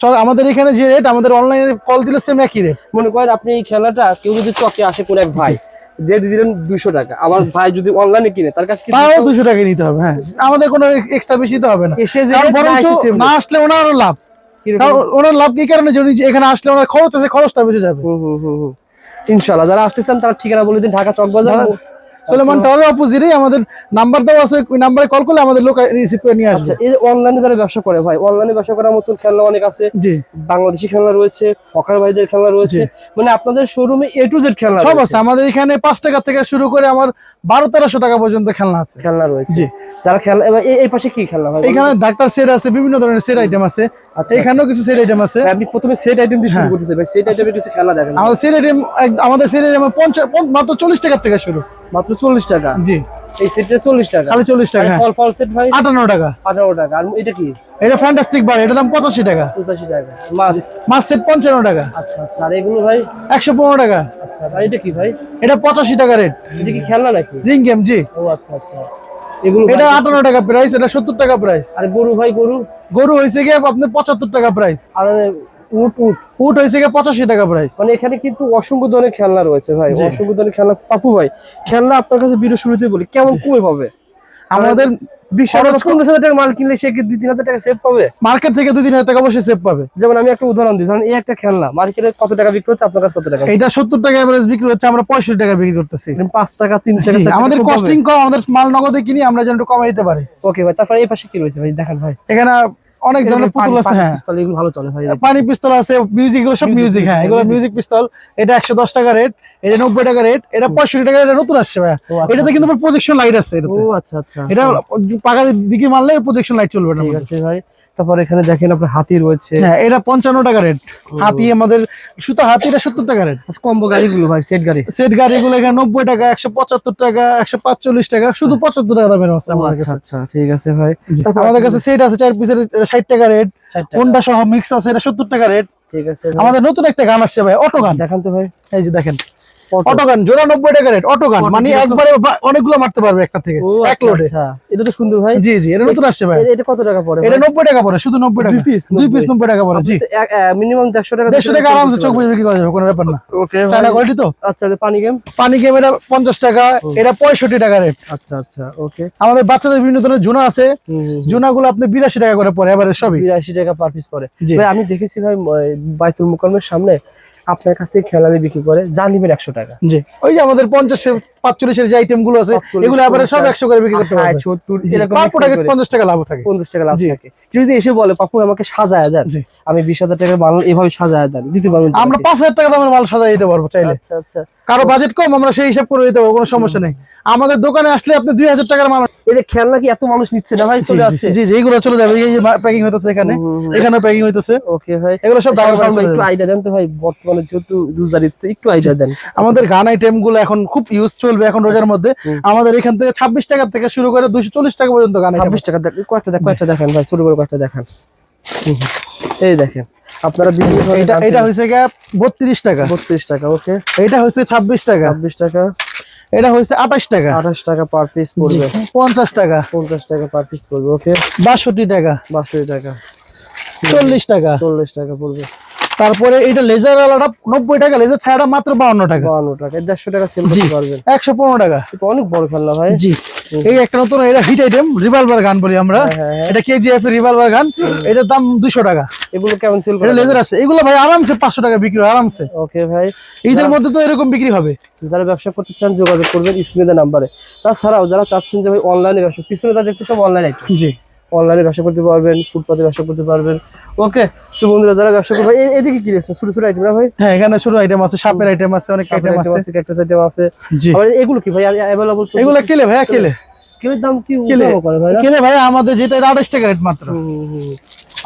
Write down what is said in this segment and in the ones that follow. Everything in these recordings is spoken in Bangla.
আমাদের এখানে যে রেট, আমাদের অনলাইনে কল দিলে সেম একই রেট। মনে করেন আপনি এই খেলাটা কেউ যদি চকে আসে কোন এক ভাই রেট দিলেন 200 টাকা, আবার ভাই যদি অনলাইনে কিনে তার কাছে তাও 200 টাকা নিতে হবে। হ্যাঁ, আমাদের কোনো এক্সট্রা বেশি দিতে হবে না। এসে যে না আসলে ওনারও লাভ, ওনার লাভ কি কারণে যে এখানে আসলে ওনার খরচ আছে, খরচটা বেঁচে যাবে। ইনশাআল্লাহ। যারা আসতেছেন তারা ঠিকানা বলে দিন, ঢাকা চকবাজার সুলেমান টাওয়ারের অপোজিটে আমাদের নাম্বার দেওয়া আছে, ওই নম্বরে কল করলে আমাদের লোক রিসিভ করে নিয়ে আসবে। আচ্ছা, এই অনলাইনে যারা ব্যবসা করে ভাই, অনলাইনে ব্যবসা করার মতন খেলনা অনেক আছে। জি, বাংলাদেশি খেলনা রয়েছে, হকার ভাইদের খেলনা রয়েছে, মানে আপনাদের শোরুমে এ টু জেড খেলনা সব আছে। আমাদের এখানে 5 টাকা থেকে শুরু করে আমার 1200-1300 টাকা পর্যন্ত খেলনা আছে, খেলনা রয়েছে। জি। যারা খেলনা, এই পাশে কি খেলনা ভাই? এখানে ডাক্তার সেট আছে, বিভিন্ন ধরনের সেট আইটেম আছে। এখানেও কিছু সেট আইটেম আছে। আপনি প্রথমে সেট আইটেম দিয়ে শুরু করতেছেন ভাই, সেট আইটেমের কিছু খেলনা দেখেন। আমাদের সেট আইটেম মাত্র 40 টাকা থেকে শুরু, মাত্র 40 টাকা। জি, এই সেটটা 40 টাকা, খালি 40 টাকা। ফল ফল সেট ভাই 58 টাকা। 18 টাকা। আর এটা কি? এটা ফ্যান্টাস্টিক বার, এটা দাম 85 টাকা। 85 টাকা। মাছ সেট 55 টাকা। আচ্ছা আচ্ছা। আর এগুলো ভাই 115 টাকা। আচ্ছা ভাই, এটা কি ভাই? এটা 85 টাকা রেট। এটা কি খেলনা নাকি? রিং গেম, জি। ও আচ্ছা আচ্ছা। এগুলো এটা 58 টাকা প্রাইস, এটা 70 টাকা প্রাইস। আর গরু ভাই, গরু হয়েছে গিয়ে আপনার 75 টাকা প্রাইস। আর উট হয়েছে গিয়ে 85 টাকা প্রাইস। মানে এখানে কিন্তু অসংখ্য ধরনের খেলনা রয়েছে ভাই, অসংখ্য ধরনের খেলনা। পাপু ভাই, খেলনা আপনার কাছে ভিডিও শুরুতে বলি কেমন কমে পাবে? আমাদের 20,000 টাকার মাল কিনলে সে কি 2-3,000 টাকা সেভ পাবে? মার্কেট থেকে 2-3,000 টাকা অবশ্যই সেভ পাবে। যেমন আমি একটা উদাহরণ দিই, ধরেন এই একটা খেলনা মার্কেটে কত টাকা বিক্রি হচ্ছে, আপনার কাছে কত টাকা? এটা 70 টাকা এভারেজ বিক্রি হচ্ছে, আমরা 65 টাকা বিক্রি করতেছি। 5 টাকা 3 টাকা। আমাদের কস্টিং কম, আমাদের মাল নগদে কিনি, আমরা যেন একটু কমাই দিতে পারি। ওকে ভাই, তারপরে এই পাশে কি রয়েছে ভাই দেখেন ভাই? এখানে অনেক ধরনের পুতুল আছে। হ্যাঁ, পিস্তল এগুলো ভালো চলে ভাই। পানি পিস্তল আছে, মিউজিক, এগুলো সব মিউজিক। হ্যাঁ, এগুলো মিউজিক পিস্তল। এটা 110 টাকা রেট, এটা 90 টাকা রেট, এটা 65 টাকা। এটা নতুন আসছে ভাই। এটাতে কিন্তু প্রজেকশন লাইট আছে এটাতে। ও আচ্ছা আচ্ছা। এটা পাকার দিকে মারলে প্রজেকশন লাইট চলবে না। ঠিক আছে ভাই। তারপর এখানে দেখেন আপনার হাতি রয়েছে। হ্যাঁ, এটা 55 টাকা রেট। হাতি আমাদের সুতা হাতি, এটা 70 টাকা রেট। আচ্ছা, কম্বো গাড়িগুলো ভাই, সেট গাড়িগুলো এখানে 90 টাকা, 175 টাকা, 145 টাকা, শুধু 75 টাকা দামের আছে আমাদের কাছে। আচ্ছা, ঠিক আছে ভাই। আমাদের কাছে সেট আছে 4 পিসের, 60 টাকা রেট। হোন্ডা সহ মিক্স আছে, এটা 70 টাকা রেট। ঠিক আছে। আমাদের নতুন একটা গান আসছে ভাই, অটো গান। দেখান তো ভাই। এই যে দেখেন, অটো গান জোড়া 90 টাকা রেট। অটো গান মানে একবারে অনেকগুলো মারতে পারবে একটা থেকে, এক লোডে। আচ্ছা, এটা তো সুন্দর ভাই। জি জি, এটা নতুন আসছে ভাই। এটা কত টাকা পড়ে? এটা 90 টাকা পড়ে, শুধু 90 টাকা। দুই পিস 90 টাকা পড়ে। জি, মিনিমাম 150 টাকা। 150 টাকা আরামসে চোখ বুঝে বিক্রি করা যাবে, কোনো ব্যাপার না। ওকে, চায়না কোয়ালিটি তো। আচ্ছা, পানি গেম এটা 50 টাকা, এটা 65 টাকা রেট। আচ্ছা আচ্ছা, ওকে। আমাদের বাচ্চাদের বিভিন্ন ধরনের জুনা আছে, জুনাগুলো আপনি 82 টাকা করে পড়ে, এবারে সবই 82 টাকা পার পিস পড়ে। ভাই আমি দেখেছি ভাই বাইতুল মুকাররমের সামনে আপনার কাছ থেকে খেলনা বিক্রি করে, যা নিবেন 100 টাকা। জি, ওই যে আমাদের 50-45 এর যে আইটেম গুলো আছে, এগুলো এবারে সব 100 করে বিক্রি করতে হবে। 70 এরকম 50 টাকা লাভ থাকে। 50 টাকা লাভ থাকে। যদি এসে বলে পাপু আমাকে সাজায় দেন, আমি 20,000 টাকার মাল এভাবে সাজায় দেন, দিতে পারবেন? আমরা 5,000 টাকা দামের মাল সাজায় দিতে পারবো চাইলে। আচ্ছা আচ্ছা। কারো বাজেট কম, আমরা সেই হিসাব করে দিতে পারবো, কোনো সমস্যা নেই। আমাদের দোকানে আসলে আপনি 2,000 টাকার মাল। এই যে খেলনা কি এত মানুষ নিচ্ছে না ভাই? চলে যাচ্ছে। জি জি, এগুলো চলে যাবে। এই যে প্যাকিং হইতাছে এখানে, এখানেও প্যাকিং হইতাছে। ওকে ভাই, এগুলো সব দাম একটু আইডিয়া দেন তো ভাই, বর্তমানে যেহেতু রোজার, একটু আইডিয়া দেন। আমাদের গান আইটেম গুলো এখন খুব ইউজ চলবে এখন রোজার মধ্যে। আমাদের এখান থেকে 26 টাকা থেকে শুরু করে 240 টাকা পর্যন্ত গান। 26 টাকা। কয়েকটা দেখেন ভাই, শুরু করে কয়েকটা দেখান। এই দেখেন আপনারা এটা হইছে গিয়া 32 টাকা। 32 টাকা, ওকে। এটা হইছে 26 টাকা। 26 টাকা। এটা হইছে 28 টাকা। 28 টাকা পার পিস পড়বে। 50 টাকা। 50 টাকা পার পিস পড়বে, ওকে। 62 টাকা। 62 টাকা। 40 টাকা। 40 টাকা পড়বে। তারপরে এটা লেজার ওয়ালাটা 90 টাকা, লেজার ছাড়া মাত্র 52 টাকা। 52 টাকা। 150 টাকা সেল করতে পারবেন। 115 টাকা। এটা অনেক বড় খেলনা ভাই। জি, এই একটা নতুন, এটা হিট আইটেম, রিভলভার গান বলি আমরা। এটা কেজিএফ এর রিভলভার গান, এটার দাম 200 টাকা। এগুলো কেমন সেল করেন? এটা লেজার আছে, এগুলো ভাই আরামসে 500 টাকা বিক্রি হয় আরামসে। ওকে ভাই, ঈদের মধ্যে তো এরকম বিক্রি হবে। যারা ব্যবসা করতে চান যোগাযোগ করবেন স্ক্রিনে নাম্বারে। তাছাড়াও যারা চাচ্ছেন যে ভাই অনলাইনে ব্যবসা, পিছনে তা দেখতে সব অনলাইন আইটেম। জি, অনলাইনে ব্যবসা করতে পারবেন, ফুটপাতে ব্যবসা করতে পারবেন। ওকে, সো বন্ধুরা যারা ব্যবসা করবে, এদিকে কি রয়েছে? ছোট ছোট আইটেম না ভাই? হ্যাঁ, এখানে ছোট আইটেম আছে, সাপের আইটেম আছে, অনেক আইটেম আছে, ক্যাকটাস আইটেম আছে। জি, আর এগুলো কি ভাই अवेलेबल? এগুলো কেলে ভাই, কেলে। কেলের দাম কি কেলে করে ভাই? কেলে ভাই আমাদের যেটা 28 টাকা রেট মাত্র।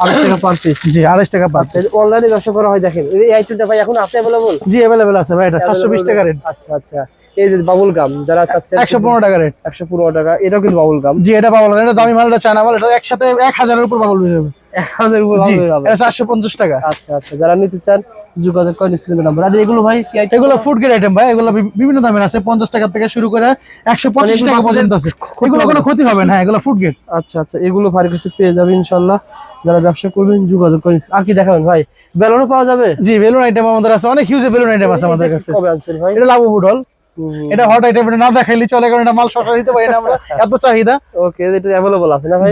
28 টাকা পার পিস। জি, 28 টাকা পার পিস। অনলাইনে ব্যবসা করা হয়, দেখেন এই আইটেমটা ভাই এখন আছে अवेलेबल? জি, अवेलेबल আছে ভাই, এটা 720 টাকা রেট। আচ্ছা আচ্ছা। এই যে বাবুল গাম যারা চাচ্ছেন 115 টাকা রেট। 115 টাকা, এটাও কিন্তু বাবুল গাম। জি এটা বাবল এটা দামি মাল, এটা চায়না মাল, এটা একসাথে 1000 এর উপর বাবল বের হবে। 1000 উপর জি বাবুল গাম। এটা 450 টাকা। আচ্ছা আচ্ছা, যারা নিতে চান যোগাযোগ করেন স্ক্রিনে নাম্বার। আর এগুলো ভাই কি আইটেম? এগুলো ফুড গ্রেড আইটেম ভাই, এগুলো বিভিন্ন দামের আছে, 50 টাকা থেকে শুরু করে 125 টাকা পর্যন্ত আছে। এগুলো কোনো ক্ষতি হবে না, এগুলো ফুড গ্রেড। আচ্ছা আচ্ছা, এগুলো ভাই কাছে পেয়ে যাবে ইনশাআল্লাহ। যারা ব্যবসা করবেন যোগাযোগ করেন। আর কি দেখাবেন ভাই? বেলুনও পাওয়া যাবে? জি বেলুন আইটেম আমাদের আছে, অনেক হিউজ বেলুন আইটেম আছে আমাদের কাছে। কবে আনছেন ভাই? এটা লাবু বুডল, এটা হট আইটেম, এটা না দেখাইলে চলে, কারণ এটা মাল শর্ট দিতে পারি না আমরা, এত চাহিদা। ওকে, এটা अवेलेबल আছে না ভাই?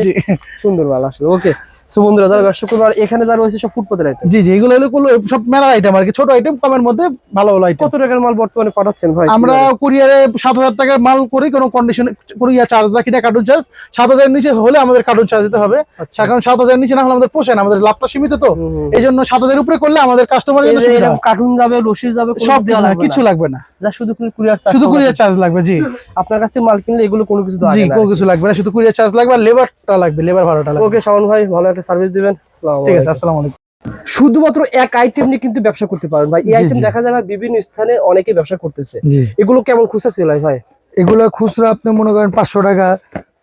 সুন্দর মাল আসলে। ওকে সো বন্ধুরা, যারা ব্যবসা করবে, আর এখানে যারা রয়েছে সব ফুটপাতের আইটেম। জি জি এগুলো হলো সব মেলা আইটেম আর কি, ছোট আইটেম কমের মধ্যে ভালো ভালো আইটেম। কত টাকার মাল বর্তমানে পাঠাচ্ছেন ভাই? আমরা কুরিয়ারে 7000 টাকার মাল করি, কোনো কন্ডিশন কুরিয়ার চার্জ বাকি না, কার্টুন চার্জ। 7000 নিচে হলে আমাদের কার্টুন চার্জ দিতে হবে। কারণ 7000 নিচে না হলে আমাদের পোষায় না, আমাদের লাভটা সীমিত, তো এই জন্য 7000 উপরে করলে আমাদের কাস্টমারের জন্য সুবিধা। কার্টুন যাবে, রশিদ যাবে, সব কিছু লাগবে না, যা শুধু কুরিয়ার চার্জ, শুধু কুরিয়ার চার্জ লাগবে। জি আপনার কাছ থেকে মাল কিনলে এগুলো কোনো কিছু তো জি আগে না। কোনো কিছু লাগবে না, শুধু কুরিয়ার চার্জ লাগবে আর লেবারটা লাগবে, লেবার ভাড়াটা লাগবে। ওকে শাওন ভাই, ভালো একটা সার্ভিস দিবেন। আসসালামু ঠিক আছে, আলাইকুম। আসসালামু আলাইকুম। শুধুমাত্র এক আইটেম নিয়ে কিন্তু ব্যবসা করতে পারেন ভাই। এই আইটেম দেখা যায় ভাই বিভিন্ন স্থানে অনেকে ব্যবসা করতেছে। জি এগুলো কেমন খুচরা সেল হয় ভাই? এগুলো খুচরা আপনি মনে করেন 500 টাকা,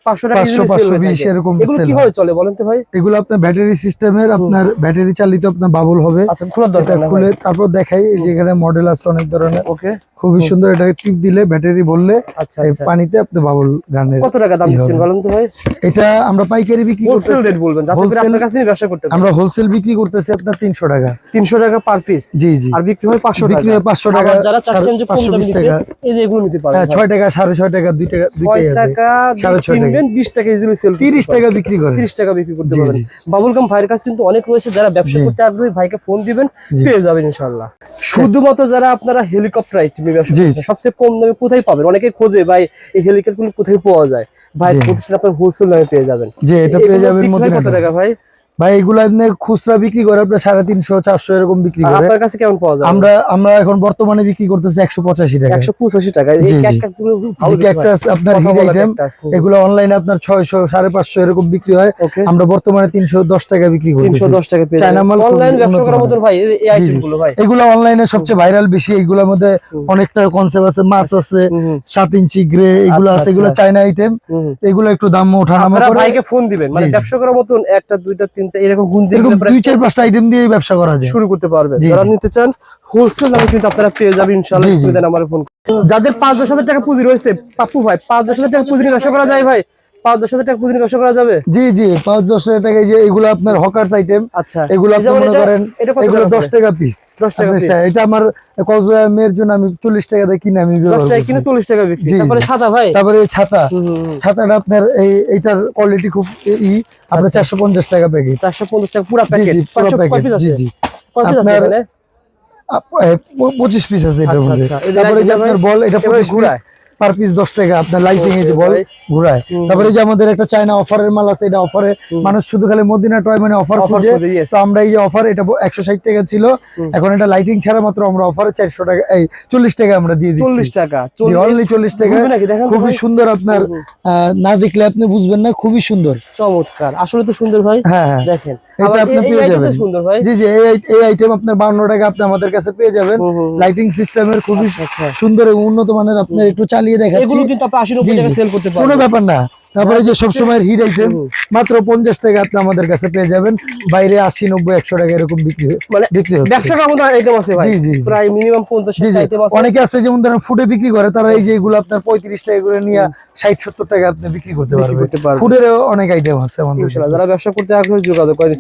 500 টাকা 500, 520 এরকম এগুলো sell কিভাবে চলে বলেন তো ভাই? এগুলো আপনার ব্যাটারি সিস্টেমের, আপনার ব্যাটারি চালিত আপনার বাবুল হবে। আচ্ছা, খোলার এটা দরকার না খুলে তারপর দেখাই, এই যে এখানে মডেল আছে অনেক ধরনের, ওকে খুবই সুন্দর। এটা টিপ দিলে ব্যাটারি ভরলে আচ্ছা এই আচ্ছা। পানিতে আপনি বাবুল গানের। কত টাকা দাম দিচ্ছেন বলেন তো ভাই? এটা আমরা পাইকারি বিক্রি হোলসেল করতেছি, রেট বলবেন যাতে করে Wholesale- আপনার কাছ থেকে ব্যবসা করতে পারেন। আমরা হোলসেল বিক্রি করতেছি আপনার 300 টাকা। 300 টাকা পার পিস। জি জি আর বিক্রি হয় 500 টাকা। বিক্রি হয় 500 টাকা, আবার যারা চাচ্ছেন যে কম দামে 520 নিতে, টাকা, এই যে এগুলো নিতে পারেন। হ্যাঁ 6 টাকা, 6.5 টাকা, 2 টাকা, 6 দুইটাই আছে। টাকা 6.5 টাকা, কিনবেন, 20 টাকা ইজিলি সেল 30 টাকা বিক্রি করে। 30 টাকা বিক্রি করতে জি, পারবেন। জি। বাবুলগাম ভাইয়ের কাছে কিন্তু অনেক রয়েছে, যারা ব্যবসা জি। করতে আগ্রহী ভাইকে ফোন দিবেন, জি। পেয়ে যাবেন ইনশাআল্লাহ। শুধুমাত্র যারা আপনারা হেলিকপ্টার আইটেমে ব্যবসা জি, করছেন, জি। সবচেয়ে কম দামে কোথায় পাবেন? অনেকে খোঁজে ভাই এই হেলিকপ্টারগুলো কোথায় পাওয়া যায়, ভাই জি। প্রতিষ্ঠান আপনার হোলসেল দামে পেয়ে যাবেন। যে এটা পেয়ে এগুলো যাবেন বিক্রি হয় কত মদিনা। টাকা ভাই? ভাই এগুলো আপনি খুচরা বিক্রি করে আপনার 350, 400 এরকম বিক্রি আর করে। আপনার কাছে কেমন পাওয়া যায়? আমরা এখন বর্তমানে বিক্রি করতেছি 185 টাকা। 185 টাকা। এই জি, জি। ক্যাকটাসগুলো ভালো যে বিক্রি হয়। ক্যাকটাস আপনার কথা হিট বলা আইটেম, ক্যাকটাস। এগুলো অনলাইনে আপনার 600, 550 এরকম বিক্রি হয়। ওকে, আমরা বর্তমানে 310 টাকা বিক্রি করতেছি। 310 টাকা পেয়ে চায়না যাবেন। মাল খুব অনলাইন ব্যবসা উন্নত করার মানের। মতন ভাই এই জি, জি। আইটেমগুলো ভাই। এগুলো অনলাইনে সবচেয়ে ভাইরাল বেশি। এগুলোর মধ্যে অনেকটা কনসেপ্ট আছে, মাছ আছে, 7 ইঞ্চি গ্রে, এগুলো আচ্ছা, আছে, এগুলো আচ্ছা। China item. এগুলো একটু দাম ওঠানামা আপনারা করে। ভাইকে ফোন দিবেন, মানে জি, জি। ব্যবসা করার মতন একটা দুইটা তিনটা এরকম গুণ দিয়ে এরকম দিলে পরে 2, 4, 5টা আইটেম দিয়ে ব্যবসা করা যায়। শুরু করতে পারবেন। জি, যারা জি। নিতে চান হোলসেল দামে কিন্তু আপনারা পেয়ে যাবেন ইনশাআল্লাহ। জি, জি। সুবিধা নাম্বারে ফোন করুন। যাদের 5-10 হাজার টাকা পুঁজি রয়েছে, পাপ্পু ভাই 5-10 হাজার টাকা পুঁজি নিয়ে ব্যবসা করা যায় ভাই? 5-10 হাজার টাকা পুঁজি নিয়ে ব্যবসা করা যাবে? জি জি 5-10 টাকা। যে এগুলো আপনার হকার্স আইটেম, আচ্ছা, এগুলো এই আপনি যেমন মনে করেন এটা কত এগুলো টাকা 10 টাকা পিস। 10 টাকা piece। এটা আমার কক্সবাজারের জন্য আমি 40 টাকা দিয়ে কিনে আমি 10 ব্যবহার টাকা করছি। কিনে 40 টাকা বিক্রি। জি, জি। তারপরে সাদা ভাই, তারপরে এই ছাতা, হুম। ছাতাটা আপনার এইটার কোয়ালিটি খুব আপনার 450 টাকা প্যাকেট। 450 টাকা পুরো জি প্যাকেট। জি পুরো প্যাকেট। পিস জি আছে? জি কয় পিস আছে আপনার এখানে? 25 পিস আছে এটার আচ্ছা, মধ্যে। আচ্ছা। এই যে তারপরে যে রাখবেন আপনার ভাই, বল, এটা এবারে 25 পিস ঘুরায়। পার পিস 10 টাকা। আপনার লাইটিং এই যে ওকে বল ভাই। ঘুরায়। তারপরে যে আমাদের একটা চায়না অফারের মাল আছে, এটা অফারে মানুষ শুধু খালি মদিনা টয় মানে অফার Offer খুঁজে। খুঁজে, yes। তো আমরা এই যে অফার, এটা 160 টাকা ছিল, এখন এটা লাইটিং ছাড়া মাত্র আমরা অফারে 400 টাকা, 40 টাকা আমরা দিয়ে দিচ্ছি। 40 টাকা। জি, only 40 টাকা। ঘুরবে নাকি? দেখান তো খুবই ভাই। সুন্দর। আপনার না দেখলে আপনি বুঝবেন না, খুবই সুন্দর। চমৎকার, আসলে তো সুন্দর ভাই। হ্যাঁ হ্যাঁ দেখেন এটা আবার আপনি এই পেয়ে item টা যাবেন। সুন্দর ভাই। জি জি এই আইটেম আপনার 52 টাকা আপনি আমাদের কাছে পেয়ে যাবেন। লাইটিং সিস্টেমের খুবই আচ্ছা। সুন্দর এবং উন্নত মানের। আপনি একটু চালিয়ে দেখাচ্ছি। এগুলো কিন্তু আপনি 80-90 জি, টাকা জি। সেল করতে কোনো পারবেন। ব্যাপার না। তারপরে যে সবসময় হিট আইটেম মাত্র 50 টাকা আপনি আমাদের কাছে পেয়ে যাবেন। বাইরে 80, 90, 100 টাকা এরকম মানে বিক্রি হচ্ছে। ব্যবসা করার মতো আইটেম আছে ভাই। জি, জি, জি। প্রায় মিনিমাম 50 জি জি আইটেম আছে। অনেকে আছে যেমন ধরেন ফুডে বিক্রি করে, তারা এই যে এগুলো আপনার 35 টাকা করে নিয়ে 60-70 টাকা আপনি বিক্রি করতে বিক্রি করতে পারবেন। পারবেন। ফুডেরও অনেক আইটেম আছে আমাদের ইনশাআল্লাহ কাছে। যারা ব্যবসা করতে আগ্রহী যোগাযোগ করেন।